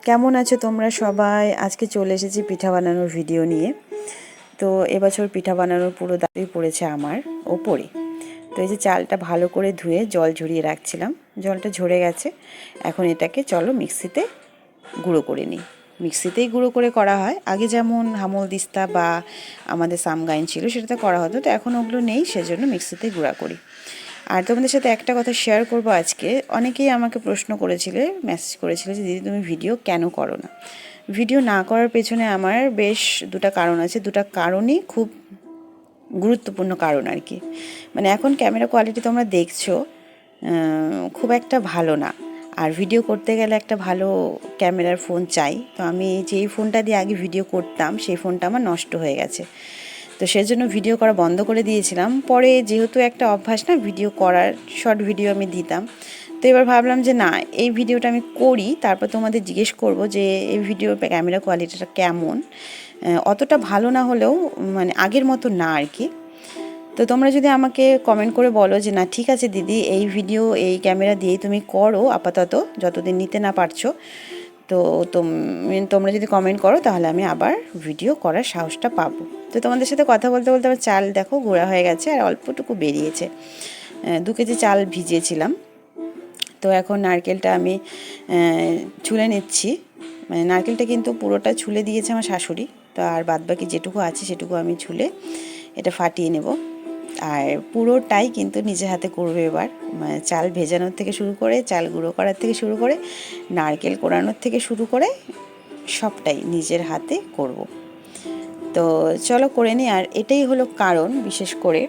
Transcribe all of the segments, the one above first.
কেমন আছো তোমরা সবাই? আজকে চলে এসেছি পিঠা বানানোর ভিডিও নিয়ে। তো এবছর পিঠা বানানোর পুরো দায়িত্বই পড়েছে আমার ওপরে। তো এই যে চালটা ভালো করে ধুয়ে জল ঝরিয়ে রাখছিলাম, জলটা ঝরে গেছে। এখন এটাকে চলো মিক্সিতে গুঁড়ো করে নিই। মিক্সিতেই গুঁড়ো করে করা হয়। আগে যেমন হামল দিস্তা বা আমাদের সামগাইন ছিল সেটাতে করা হতো, তো এখন ওগুলো নেই, সেজন্য মিক্সিতেই গুঁড়া করি। আর তোমাদের সাথে একটা কথা শেয়ার করব আজকে। অনেকেই আমাকে প্রশ্ন করেছিলে, মেসেজ করেছিলে যে দিদি তুমি ভিডিও কেন করো না। ভিডিও না করার পেছনে আমার বেশ দুটা কারণ আছে। দুটা কারণই খুব গুরুত্বপূর্ণ কারণ আর কি। মানে এখন ক্যামেরা কোয়ালিটি তোমরা দেখছো খুব একটা ভালো না। আর ভিডিও করতে গেলে একটা ভালো ক্যামেরার ফোন চাই। তো আমি যেই ফোনটা দিয়ে আগে ভিডিও করতাম সেই ফোনটা আমার নষ্ট হয়ে গেছে। তো সেজন্য ভিডিও করা বন্ধ করে দিয়েছিলাম। পরে যেহেতু একটা অভ্যাস না ভিডিও করার, শর্ট ভিডিও আমি দিতাম। তো এবার ভাবলাম যে না, এই ভিডিওটা আমি করি, তারপর তোমাদের জিজ্ঞেস করব যে এই ভিডিও ক্যামেরা কোয়ালিটিটা কেমন। অতটা ভালো না হলেও মানে আগের মতো না আর কি। তো তোমরা যদি আমাকে কমেন্ট করে বলো যে না ঠিক আছে দিদি, এই ভিডিও এই ক্যামেরা দিয়েই তুমি করো আপাতত, যতদিন নিতে না পারছো, তো তোমরা যদি কমেন্ট করো তাহলে আমি আবার ভিডিও করার সাহসটা পাবো। তো তোমাদের সাথে কথা বলতে বলতে আমার চাল দেখো গুঁড়া হয়ে গেছে আর অল্পটুকু বেরিয়েছে। 2 কেজি চাল ভিজিয়েছিলাম। তো এখন নারকেলটা আমি ছুলে নিচ্ছি। মানে নারকেলটা কিন্তু পুরোটা ছুলে দিয়েছে আমার শাশুড়ি। তো আর বাদবাকি যেটুকু আছে সেটুকু আমি ছুলে এটা ফাটিয়ে নেব। আর পুরোটাই কিন্তু নিজে হাতে করবে এবার। মানে চাল ভেজানোর থেকে শুরু করে, চাল গুঁড়ো করার থেকে শুরু করে, নারকেল কোড়ানোর থেকে শুরু করে সবটাই নিজের হাতে করব। তো চলো করে নিই। আর এটাই হলো কারণ বিশেষ করে।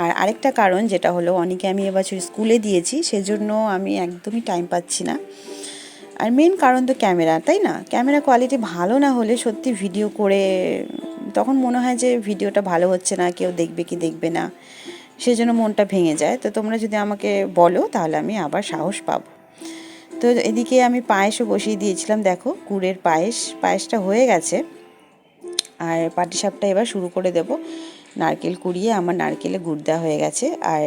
আর আরেকটা কারণ যেটা হলো, অনেকে আমি এবছর স্কুলে দিয়েছি, সেজন্য আমি একদমই টাইম পাচ্ছি না। আর মেন কারণ তো ক্যামেরা, তাই না? ক্যামেরা কোয়ালিটি ভালো না হলে সত্যি ভিডিও করে তখন মনে হয় যে ভিডিওটা ভালো হচ্ছে না, কেউ দেখবে কি দেখবে না, সেজন্য মনটা ভেঙে যায়। তো তোমরা যদি আমাকে বলো তাহলে আমি আবার সাহস পাবো। তো এদিকে আমি পায়েসও বসিয়ে দিয়েছিলাম, দেখো গুড়ের পায়েসটা হয়ে গেছে। আর পাটিসাপটা এবার শুরু করে দেব। নারকেল কুড়িয়ে আমার নারকেলে গুড় দেওয়া হয়ে গেছে। আর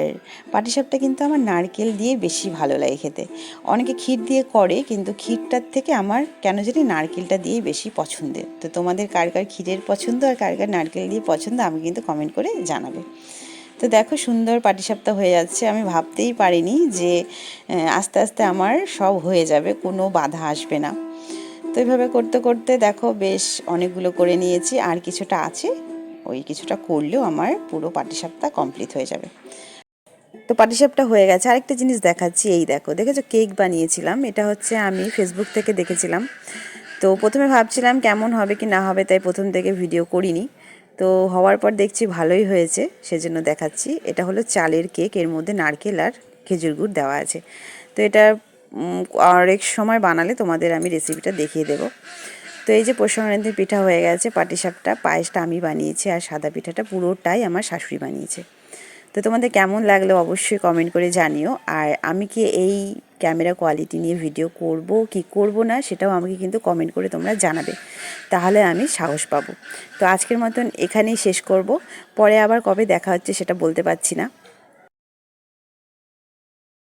পাটিসাপটা কিন্তু আমার নারকেল দিয়ে বেশি ভালো লাগে খেতে। অনেকে ক্ষীর দিয়ে করে, কিন্তু ক্ষীরটার থেকে আমার কেন জানি নারকেলটা দিয়েই বেশি পছন্দের। তো তোমাদের কার কার ক্ষীরের পছন্দ আর কার কার নারকেল দিয়ে পছন্দ আমি কিন্তু কমেন্ট করে জানাবে। তো দেখো সুন্দর পাটিসাপটা হয়ে যাচ্ছে। আমি ভাবতেই পারিনি যে আস্তে আস্তে আমার সব হয়ে যাবে, কোনো বাধা আসবে না। তো এইভাবে করতে করতে দেখো বেশ অনেকগুলো করে নিয়েছি, আর কিছুটা আছে। ওই কিছুটা করলেও আমার পুরো পাটিসাপটা কমপ্লিট হয়ে যাবে। তো পাটিসাপটা হয়ে গেছে। আরেকটা জিনিস দেখাচ্ছি, এই দেখো, দেখেছো কেক বানিয়েছিলাম। এটা হচ্ছে আমি ফেসবুক থেকে দেখেছিলাম। তো প্রথমে ভাবছিলাম কেমন হবে কি না হবে, তাই প্রথম থেকে ভিডিও করিনি। তো হওয়ার পর দেখছি ভালোই হয়েছে, সেজন্য দেখাচ্ছি। এটা হলো চালের কেক, এর মধ্যে নারকেল আর খেজুর গুড় দেওয়া আছে। তো এটা আরেক সময় বানালে তোমাদের আমি রেসিপিটা দেখিয়ে দেবো। তো এই যে পৌষ সংক্রান্তির পিঠা হয়ে গেছে, পাটিসাপটা, পায়েসটা আমি বানিয়েছি, আর সাদা পিঠাটা পুরোটাই আমার শাশুড়ি বানিয়েছে। তো তোমাদের কেমন লাগলো অবশ্যই কমেন্ট করে জানিও। আর আমি কি এই ক্যামেরা কোয়ালিটি নিয়ে ভিডিও করব কি করব না, সেটাও আমাকে কিন্তু কমেন্ট করে তোমরা জানাবে, তাহলে আমি সাহস পাবো। তো আজকের মতন এখানেই শেষ করব। পরে আবার কবে দেখা হচ্ছে সেটা বলতে পারছি না।